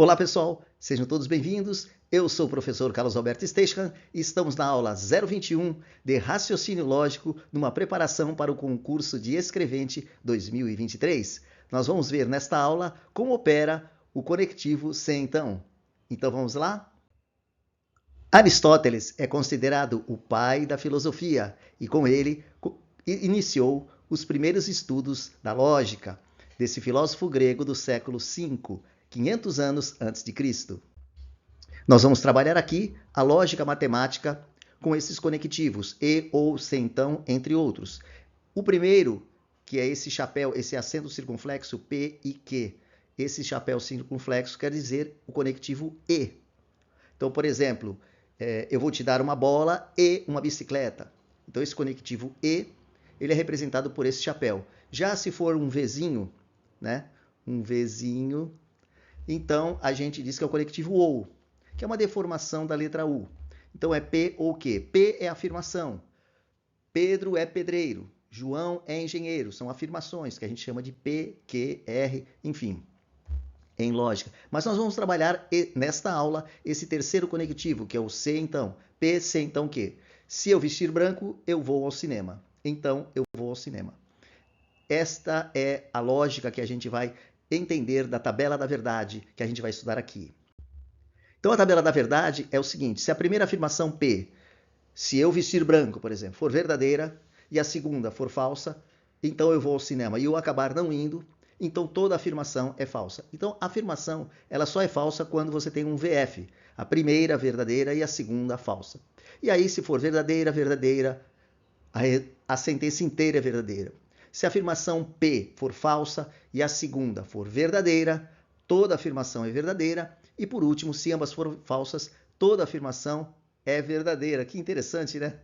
Olá pessoal, sejam todos bem-vindos. Eu sou o professor Carlos Alberto Steichmann e estamos na aula 021 de Raciocínio Lógico numa preparação para o concurso de escrevente 2023. Nós vamos ver nesta aula como opera o conectivo se então. Então vamos lá? Aristóteles é considerado o pai da filosofia e com ele iniciou os primeiros estudos da lógica desse filósofo grego do século V, 500 anos antes de Cristo. Nós vamos trabalhar aqui a lógica matemática com esses conectivos, e, ou, se, então, entre outros. O primeiro, que é esse chapéu, esse acento circunflexo P e Q. Esse chapéu circunflexo quer dizer o conectivo e. Então, por exemplo, eu vou te dar uma bola e uma bicicleta. Então, esse conectivo e, ele é representado por esse chapéu. Já se for um Vzinho, né? Um Vzinho, então a gente diz que é o conectivo ou, que é uma deformação da letra U. Então é P ou Q. P é afirmação. Pedro é pedreiro. João é engenheiro. São afirmações que a gente chama de P, Q, R, enfim, em lógica. Mas nós vamos trabalhar nesta aula esse terceiro conectivo, que é o se então. P, se então Q. Se eu vestir branco, eu vou ao cinema. Então eu vou ao cinema. Esta é a lógica que a gente vai entender da tabela da verdade que a gente vai estudar aqui. Então a tabela da verdade é o seguinte: se a primeira afirmação P, se eu vestir branco, por exemplo, for verdadeira e a segunda for falsa, então eu vou ao cinema e eu acabar não indo, então toda afirmação é falsa. Então a afirmação ela só é falsa quando você tem um VF, a primeira verdadeira e a segunda falsa. E aí se for verdadeira, verdadeira, a sentença inteira é verdadeira. Se a afirmação P for falsa e a segunda for verdadeira, toda afirmação é verdadeira. E por último, se ambas forem falsas, toda afirmação é verdadeira. Que interessante, né?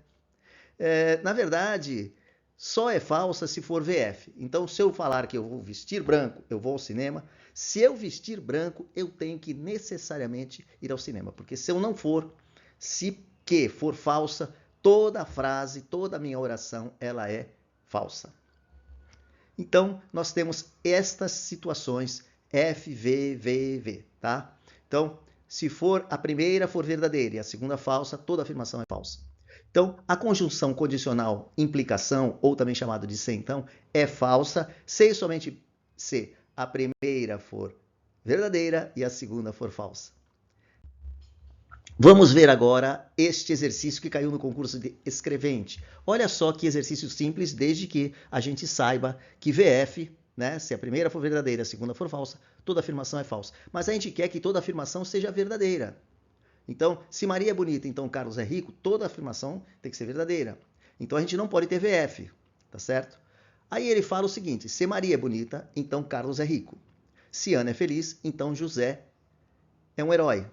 Na verdade, só é falsa se for VF. Então, se eu falar que eu vou vestir branco, eu vou ao cinema. Se eu vestir branco, eu tenho que necessariamente ir ao cinema. Porque se eu não for, se que for falsa, toda a frase, toda a minha oração, ela é falsa. Então, nós temos estas situações F, V, V, V, tá? Então, se for a primeira for verdadeira e a segunda falsa, toda afirmação é falsa. Então, a conjunção condicional implicação, ou também chamado de se então, é falsa se e somente se a primeira for verdadeira e a segunda for falsa. Vamos ver agora este exercício que caiu no concurso de escrevente. Olha só que exercício simples, desde que a gente saiba que VF, né, se a primeira for verdadeira e a segunda for falsa, toda afirmação é falsa. Mas a gente quer que toda afirmação seja verdadeira. Então, se Maria é bonita, então Carlos é rico, toda afirmação tem que ser verdadeira. Então a gente não pode ter VF, tá certo? Aí ele fala o seguinte: se Maria é bonita, então Carlos é rico. Se Ana é feliz, então José é um herói.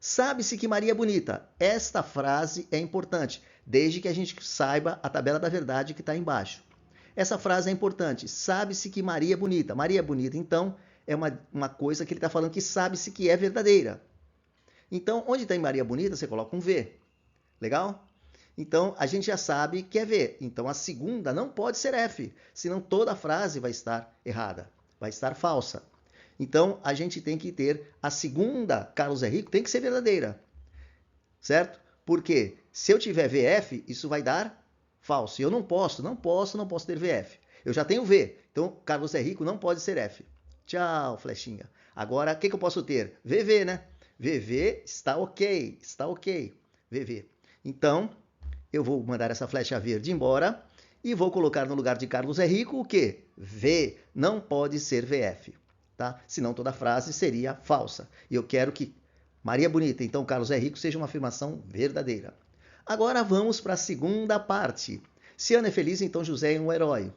Sabe-se que Maria é bonita. Esta frase é importante, desde que a gente saiba a tabela da verdade que está embaixo. Essa frase é importante. Sabe-se que Maria é bonita. Maria é bonita, então, é uma coisa que ele está falando que sabe-se que é verdadeira. Então, onde tem Maria bonita, você coloca um V. Legal? Então, a gente já sabe que é V. Então, a segunda não pode ser F, senão toda a frase vai estar errada, vai estar falsa. Então, a gente tem que ter a segunda, Carlos é rico, tem que ser verdadeira. Certo? Porque se eu tiver VF, isso vai dar falso. E eu não posso ter VF. Eu já tenho V. Então, Carlos é rico não pode ser F. Tchau, flechinha. Agora, o que eu posso ter? VV, né? VV está ok. Está ok. VV. Então, eu vou mandar essa flecha verde embora e vou colocar no lugar de Carlos é rico o quê? V. Não pode ser VF. Tá? Senão toda a frase seria falsa. E eu quero que Maria é bonita, então Carlos é rico, seja uma afirmação verdadeira. Agora vamos para a segunda parte. Se Ana é feliz, então José é um herói.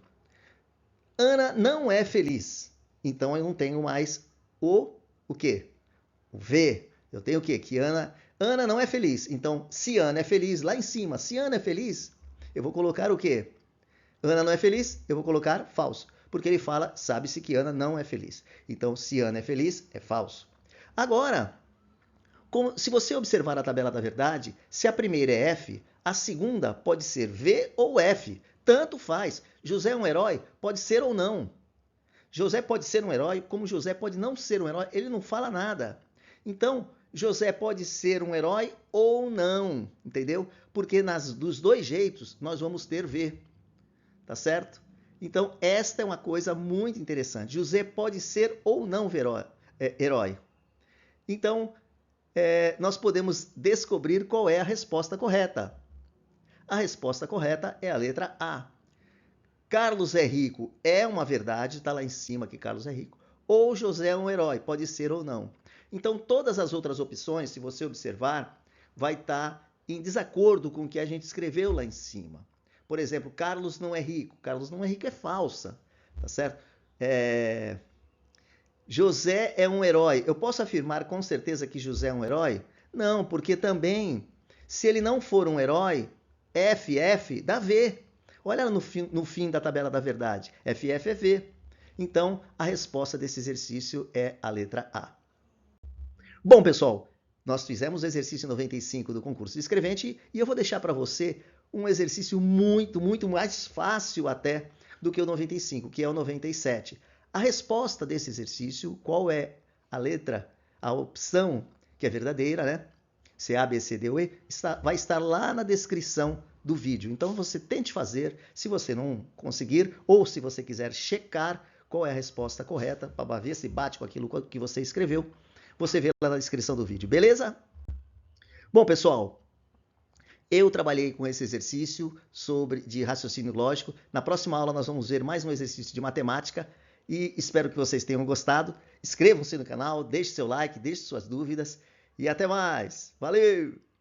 Ana não é feliz, então eu não tenho mais o quê? O V. Eu tenho o quê? Que Ana não é feliz. Então, se Ana é feliz, lá em cima, se Ana é feliz, eu vou colocar o quê? Ana não é feliz, eu vou colocar falso. Porque ele fala, sabe-se que Ana não é feliz. Então, se Ana é feliz, é falso. Agora, se você observar a tabela da verdade, se a primeira é F, a segunda pode ser V ou F. Tanto faz. José é um herói? Pode ser ou não. José pode ser um herói, como José pode não ser um herói, ele não fala nada. Então, José pode ser um herói ou não, entendeu? Porque dos dois jeitos nós vamos ter V, tá certo? Então, esta é uma coisa muito interessante. José pode ser ou não herói. Então, nós podemos descobrir qual é a resposta correta. A resposta correta é a letra A. Carlos é rico é uma verdade, está lá em cima que Carlos é rico. Ou José é um herói, pode ser ou não. Então, todas as outras opções, se você observar, vai estar em desacordo com o que a gente escreveu lá em cima. Por exemplo, Carlos não é rico. Carlos não é rico é falsa, tá certo? José é um herói. Eu posso afirmar com certeza que José é um herói? Não, porque também, se ele não for um herói, FF dá V. Olha no fim da tabela da verdade. FF é V. Então, a resposta desse exercício é a letra A. Bom, pessoal, nós fizemos o exercício 95 do concurso de escrevente e eu vou deixar para você um exercício muito, muito mais fácil até do que o 95, que é o 97. A resposta desse exercício, qual é a letra, a opção que é verdadeira, né? Se é A, B, C, D ou E, vai estar lá na descrição do vídeo. Então você tente fazer, se você não conseguir, ou se você quiser checar qual é a resposta correta, para ver se bate com aquilo que você escreveu, você vê lá na descrição do vídeo, beleza? Bom, pessoal, eu trabalhei com esse exercício de raciocínio lógico. Na próxima aula nós vamos ver mais um exercício de matemática e espero que vocês tenham gostado. Inscrevam-se no canal, deixe seu like, deixe suas dúvidas e até mais. Valeu!